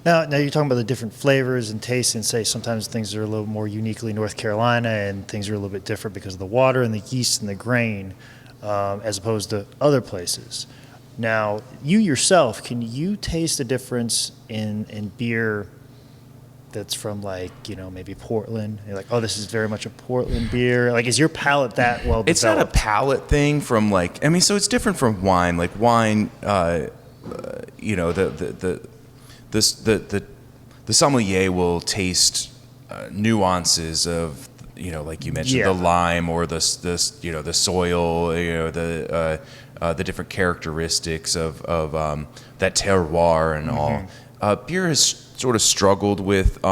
Now you're talking about the different flavors and tastes, and say sometimes things are a little more uniquely North Carolina, and things are a little bit different because of the water and the yeast and the grain, as opposed to other places. Now, you yourself, can you taste the difference in beer that's from maybe Portland? You're like, oh, this is very much a Portland beer. Like, is your palate that well developed? It's not a palate thing from so it's different from wine. Like wine, the sommelier will taste nuances of like you mentioned, the lime or the soil, the different characteristics of that terroir and all. Beer has sort of struggled with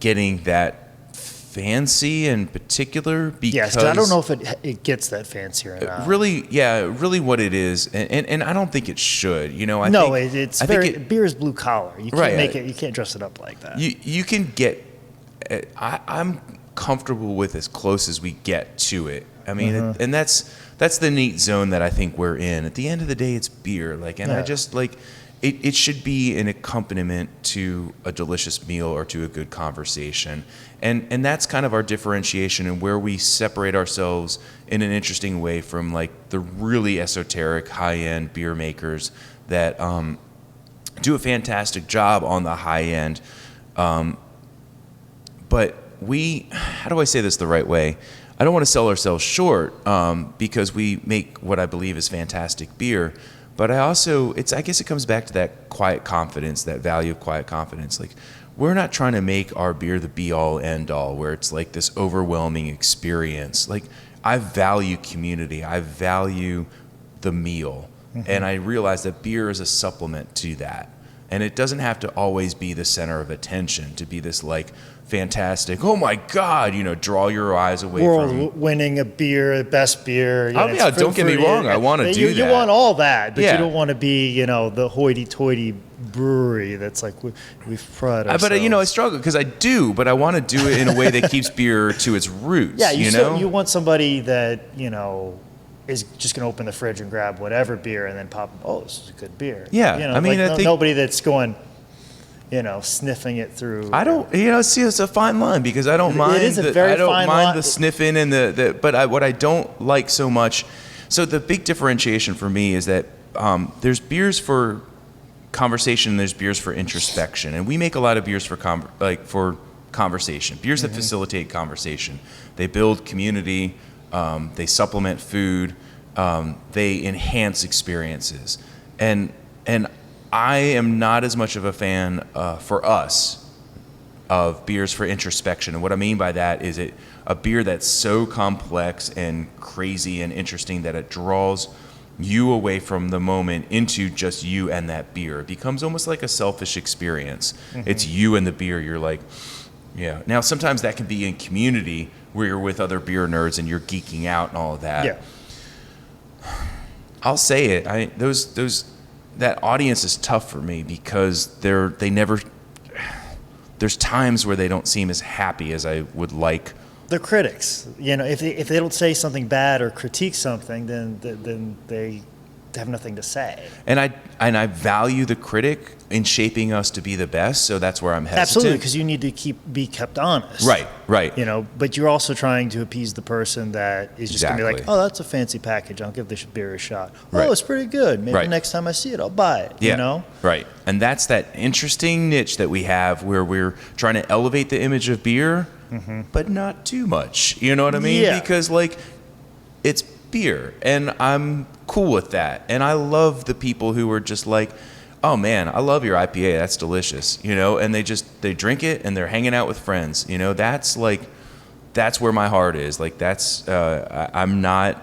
getting that fancy in particular because I don't know if it gets that fancy or not. Really what it is, and I don't think it should. Beer is blue collar. You can't make it. You can't dress it up like that. You can get. I'm comfortable with as close as we get to it. I mean, and that's the neat zone that I think we're in. At the end of the day, it's beer. I just it should be an accompaniment to a delicious meal or to a good conversation. And that's kind of our differentiation and where we separate ourselves in an interesting way from the really esoteric high-end beer makers that do a fantastic job on the high end. But how do I say this the right way? I don't want to sell ourselves short because we make what I believe is fantastic beer. But I guess it comes back to that quiet confidence, that value of quiet confidence. We're not trying to make our beer the be-all, end-all, where it's this overwhelming experience. I value community. I value the meal. And I realize that beer is a supplement to that. And it doesn't have to always be the center of attention to be this fantastic, oh my God, draw your eyes away from world-winning a beer, best beer. Don't get me wrong, I want to do that. You want all that, but you don't want to be, the hoity-toity brewery that's we've pride ourselves. But I struggle because I do, but I want to do it in a way that keeps beer to its roots. Yeah, you want somebody that is just going to open the fridge and grab whatever beer and then pop. Oh, this is a good beer. Yeah, I think nobody that's going, sniffing it through. I don't, see, it's a fine line because I don't mind. It is a very fine line. I don't mind the sniffing and but what I don't like so much. So the big differentiation for me is that there's beers for conversation, there's beers for introspection, and we make a lot of beers for conversation. Beers that facilitate conversation. They build community. They supplement food. They enhance experiences. And I am not as much of a fan for us of beers for introspection. And what I mean by that is a beer that's so complex and crazy and interesting that it draws you away from the moment into just you and that beer. It becomes almost like a selfish experience. It's you and the beer. You're like, yeah. Now, sometimes that can be in community where you're with other beer nerds and you're geeking out and all of that. Yeah. I'll say it. That audience is tough for me because they never. There's times where they don't seem as happy as I would like. They're critics. If they don't say something bad or critique something, then they have nothing to say. And I value the critic in shaping us to be the best. So that's where I'm hesitant. Absolutely, because you need to be kept honest. Right. But you're also trying to appease the person that is just going to be like, oh, that's a fancy package. I'll give this beer a shot. Oh, it's pretty good. Maybe next time I see it, I'll buy it. Yeah. Right. And that's that interesting niche that we have where we're trying to elevate the image of beer, but not too much. You know what I mean? Yeah. Because it's beer, and I'm cool with that. And I love the people who are just like, oh man, I love your IPA. That's delicious. And they drink it and they're hanging out with friends. That's where my heart is. I'm not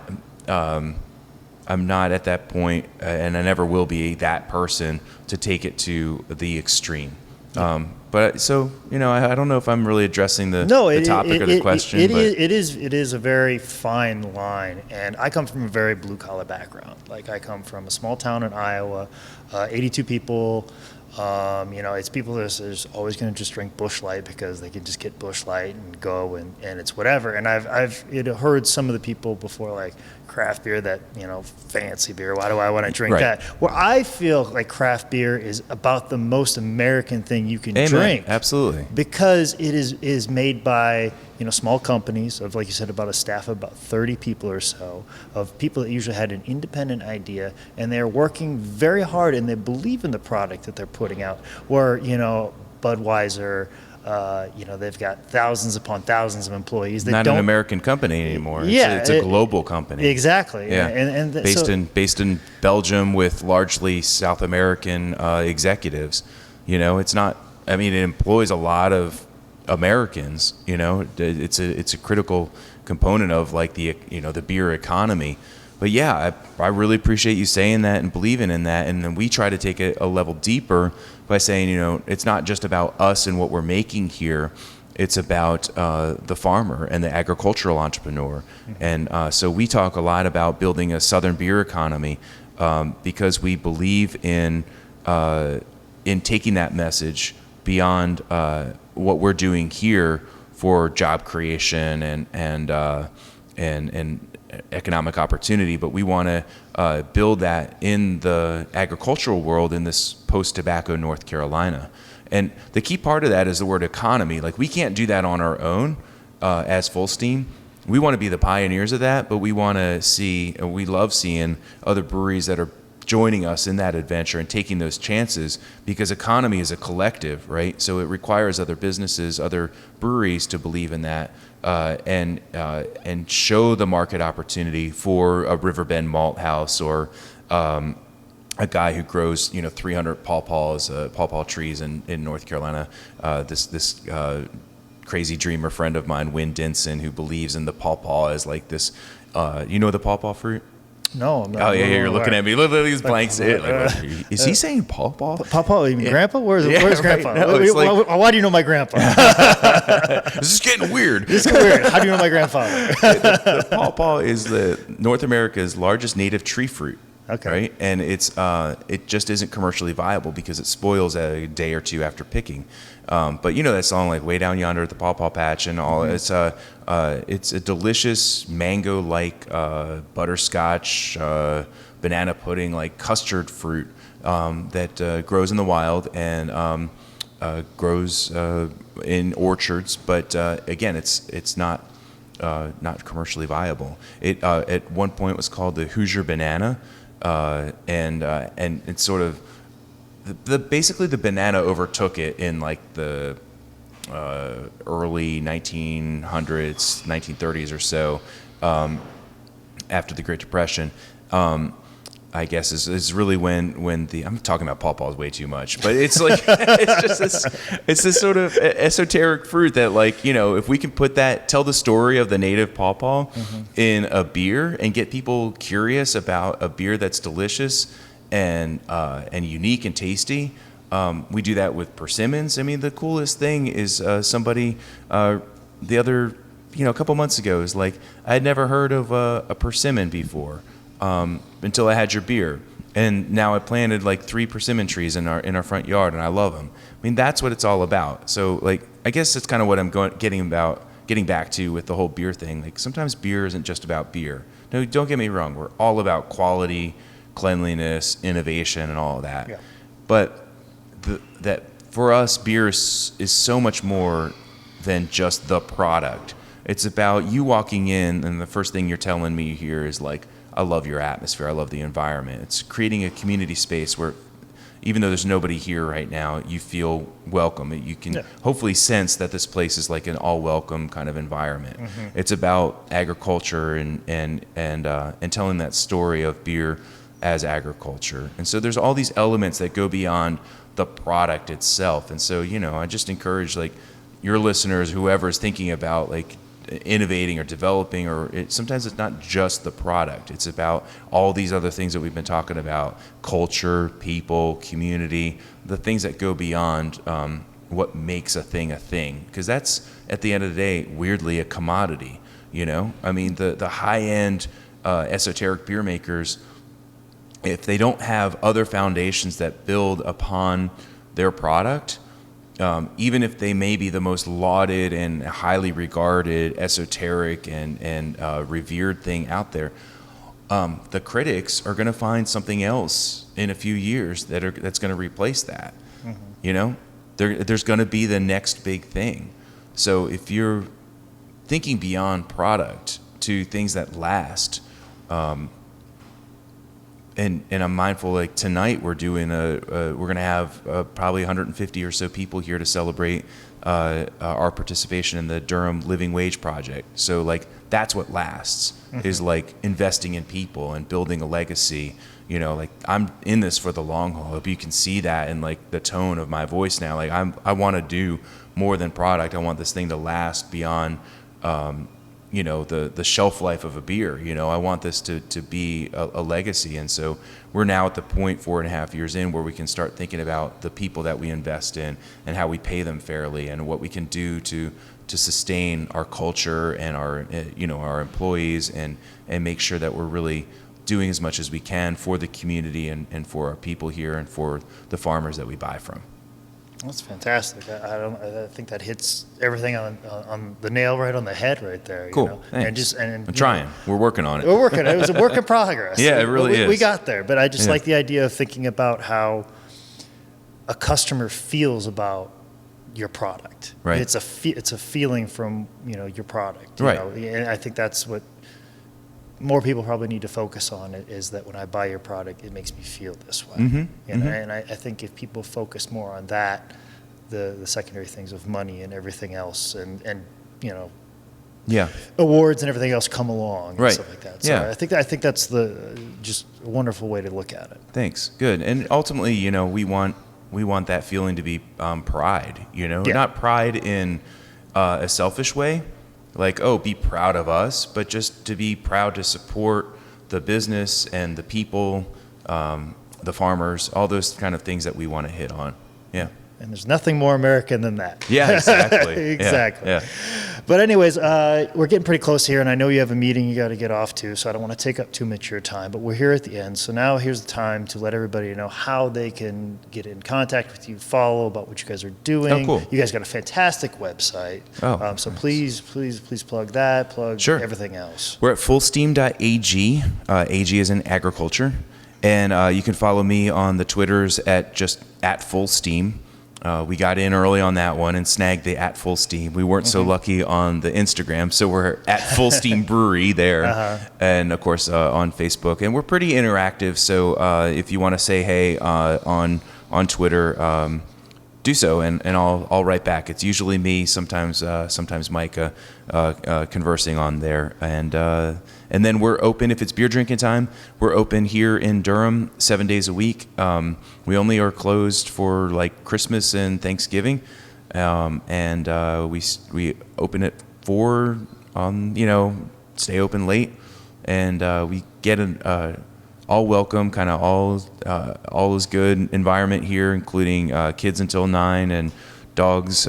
at that point, and I never will be that person to take it to the extreme. But so, I don't know if I'm really addressing the topic of the question. It is a very fine line, and I come from a very blue collar background. I come from a small town in Iowa, 82 people. It's people that's always going to just drink Busch Light because they can just get Busch Light and go and it's whatever. And I've heard some of the people before craft beer that fancy beer. Why do I want to drink that? Where I feel like craft beer is about the most American thing you can drink. Absolutely. Because it is made by small companies of, like you said, about a staff of about 30 people or so, of people that usually had an independent idea, and they're working very hard and they believe in the product that they're putting out. Where Budweiser, they've got thousands upon thousands of employees. They Not don't, an American company anymore. Yeah, it's a global company. Exactly. Yeah. And based in Belgium with largely South American executives. It's not. I mean, it employs a lot of Americans. It's a critical component of the beer economy. But yeah, I really appreciate you saying that and believing in that. And then we try to take it a level deeper by saying, it's not just about us and what we're making here. It's about the farmer and the agricultural entrepreneur. And so we talk a lot about building a southern beer economy because we believe in taking that message beyond what we're doing here for job creation and economic opportunity, but we want to build that in the agricultural world in this post-tobacco North Carolina. And the key part of that is the word economy. We can't do that on our own as Fullsteam. We want to be the pioneers of that, but we want to see, and we love seeing other breweries that are joining us in that adventure and taking those chances, because economy is a collective, right? So it requires other businesses, other breweries to believe in that and show the market opportunity for a Riverbend Malt House or a guy who grows 300 pawpaw trees in North Carolina. This crazy dreamer friend of mine, Wynn Denson, who believes in the pawpaw as this. The pawpaw fruit? No, I'm not. Oh yeah, you're looking at me. Look at these blanks. Is he saying pawpaw? Pawpaw? You mean grandpa? Where's grandpa? No, why do you know my grandpa? This is getting weird. This is weird. How do you know my grandfather? The pawpaw is North America's largest native tree fruit. Okay. Right, and it just isn't commercially viable because it spoils a day or two after picking. But that song way down yonder at the pawpaw patch and all. Mm-hmm. It's a delicious mango-like butterscotch, banana pudding, custard fruit that grows in the wild and grows in orchards. But again, it's not commercially viable. It at one point was called the Hoosier banana. and it's sort of basically the banana overtook it in like the early 1900s, 1930s or so, after the Great Depression. I guess is really when the I'm talking about pawpaws way too much, but it's like it's this sort of esoteric fruit that, like, if we can tell the story of the native pawpaw in a beer and get people curious about a beer that's delicious and unique and tasty. We do that with persimmons. I mean, the coolest thing is somebody the other a couple months ago is like, I had never heard of a persimmon before. Until I had your beer, and now I planted like 3 persimmon trees in our front yard, and I love them. I mean, that's what it's all about. So, like, I guess that's kind of what I'm getting back to with the whole beer thing. Like, sometimes beer isn't just about beer. No, don't get me wrong. We're all about quality, cleanliness, innovation, and all of that. Yeah. But that for us, beer is so much more than just the product. It's about you walking in, and the first thing you're telling me here is like, I love your atmosphere. I love the environment. It's creating a community space where, even though there's nobody here right now, you feel welcome. You can hopefully sense that this place is like an all welcome kind of environment. It's about agriculture and telling that story of beer as agriculture. And so there's all these elements that go beyond the product itself. And so, I just encourage, like, your listeners, whoever is thinking about like innovating or developing, sometimes it's not just the product. It's about all these other things that we've been talking about: culture, people, community, the things that go beyond what makes a thing. Because that's, at the end of the day, weirdly a commodity. I mean, the high-end esoteric beer makers, if they don't have other foundations that build upon their product, even if they may be the most lauded and highly regarded, esoteric and revered thing out there, the critics are going to find something else in a few years that's going to replace that. There's going to be the next big thing. So if you're thinking beyond product to things that last, and I'm mindful, like, tonight we're doing we're going to have probably 150 or so people here to celebrate our participation in the Durham Living Wage Project. So, like, that's what lasts, is like investing in people and building a legacy. Like, I'm in this for the long haul. I hope you can see that in like the tone of my voice now. Like, I want to do more than product. I want this thing to last beyond the shelf life of a beer. I want this to be a legacy. And so we're now at the point 4.5 years in where we can start thinking about the people that we invest in and how we pay them fairly, and what we can do to sustain our culture and our employees, and make sure that we're really doing as much as we can for the community and for our people here and for the farmers that we buy from. That's fantastic. I think that hits everything on the nail right on the head right there. Cool. Thanks. And I'm trying. We're working on it. We're working. It was a work in progress. Yeah, it really is. We got there, but I just like the idea of thinking about how a customer feels about your product. Right. It's a feeling from your product. Right. And I think that's what more people probably need to focus on, is that when I buy your product, it makes me feel this way. And I think if people focus more on that, the secondary things of money and everything else, and awards and everything else come along, and stuff like that. So I think that's just a wonderful way to look at it. Thanks. Good. And ultimately, we want that feeling to be pride. Not pride in a selfish way, like, oh, be proud of us, but just to be proud to support the business and the people, the farmers, all those kind of things that we want to hit on. Yeah. And there's nothing more American than that. Yeah, exactly. Exactly. Yeah. But anyways, we're getting pretty close here, and I know you have a meeting you got to get off to, so I don't want to take up too much of your time, but we're here at the end. So now here's the time to let everybody know how they can get in contact with you, follow about what you guys are doing. Oh, cool. You guys got a fantastic website. Oh, so nice. please plug that, Sure. everything else. We're at fullsteam.ag. AG is in agriculture. And you can follow me on the Twitters at Fullsteam. we got in early on that one and snagged the at Fullsteam. We weren't so lucky on the Instagram, so we're at Fullsteam Brewery there, and of course on Facebook. And we're pretty interactive. So if you want to say hey on Twitter, do so, and I'll write back. It's usually me, sometimes Mike, conversing on there, and then we're open if it's beer drinking time. We're open here in Durham 7 days a week. We only are closed for like Christmas and Thanksgiving, and we open at 4. Stay open late, and we get an all welcome, kind of all is good environment here, including kids until 9 and dogs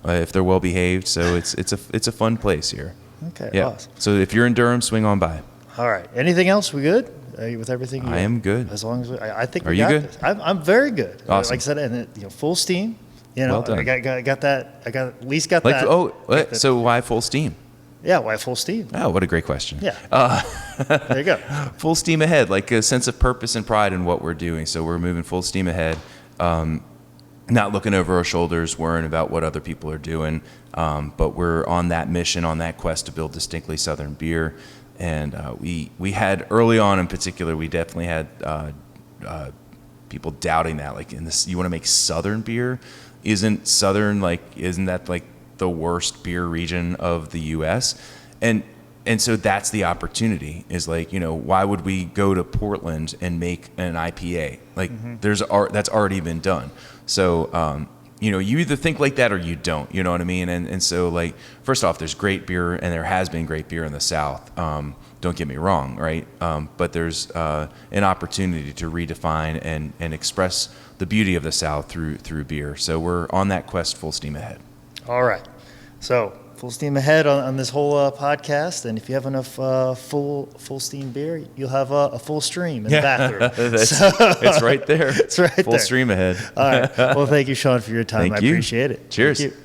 if they're well behaved. So it's a fun place here. Okay, yeah. Awesome. So if you're in Durham, swing on by. All right. Anything else? We good? Are you with everything? I am good. As long as I think Are we you got good? this. I'm very good. Awesome. Like I said, and full steam. Well done. I got that. I got at least got Like that. so why full steam? Yeah, why full steam? Oh, what a great question. Yeah. There you go. Full steam ahead, like a sense of purpose and pride in what we're doing. So we're moving full steam ahead, not looking over our shoulders, worrying about what other people are doing. But we're on that mission, on that quest to build distinctly Southern beer. And we had early on in particular, we definitely had people doubting that. Like, you want to make Southern beer? Isn't that like the worst beer region of the U.S.? And so that's the opportunity, is like, why would we go to Portland and make an IPA? Like, that's already been done. So, you either think like that or you don't, you know what I mean? And so, like, first off, there's great beer, and there has been great beer in the South. Don't get me wrong, right? But there's an opportunity to redefine and express the beauty of the South through beer. So we're on that quest full steam ahead. All right. So full steam ahead on this whole podcast. And if you have enough full steam beer, you'll have a full stream in the bathroom. It's right there. It's right full there. Stream ahead. All right. Well, thank you, Sean, for your time. Thank I you. appreciate it. Cheers. Thank you.